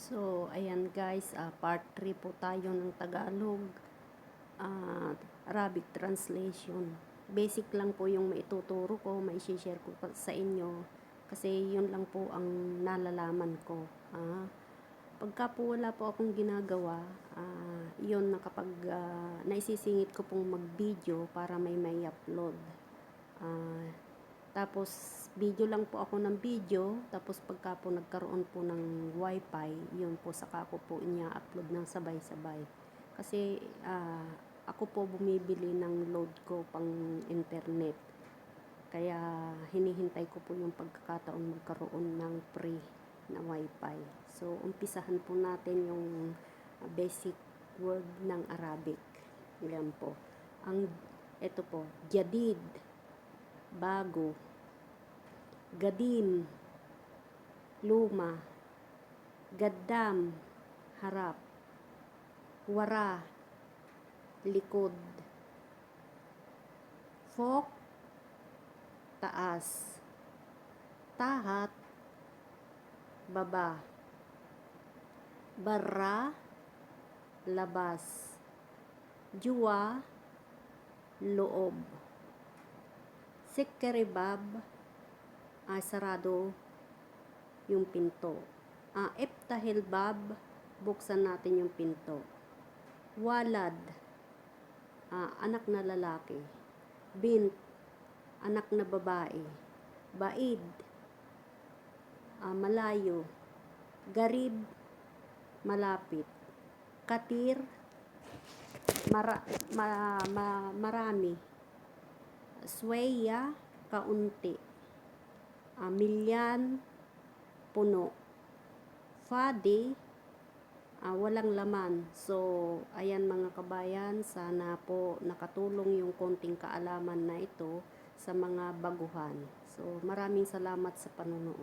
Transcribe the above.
So, ayan guys, part 3 po tayo ng Tagalog, Arabic translation. Basic lang po yung maituturo ko, maishishare ko sa inyo. Kasi yun lang po ang nalalaman ko. Pagka po wala po akong ginagawa, yun na kapag naisisingit ko pong mag-video para may upload. Tapos, video lang po ako ng video. Tapos, pagka po nagkaroon po ng wifi, yun po, saka ko po inya-upload ng sabay-sabay. Kasi, ako po bumibili ng load ko pang internet. Kaya, hinihintay ko po yung pagkakataon magkaroon ng free na wifi. So, umpisahan po natin yung basic word ng Arabic. Yan po. Ito po, jadid, bago. Gadim, luma. Gaddam, harap. Wara, likod. Fok, taas. Tahat, baba. Barra, labas. Jua, loob. Sikeribab, sarado yung pinto. Iftahil bab, buksan natin yung pinto. Walad, anak na lalaki. Bint, anak na babae. Baid, malayo. Garib, malapit. Katir, marami. Sweya, kaunti. Milyan, puno. Fadi, walang laman. So, ayan mga kabayan, sana po nakatulong yung konting kaalaman na ito sa mga baguhan. So, maraming salamat sa panonood.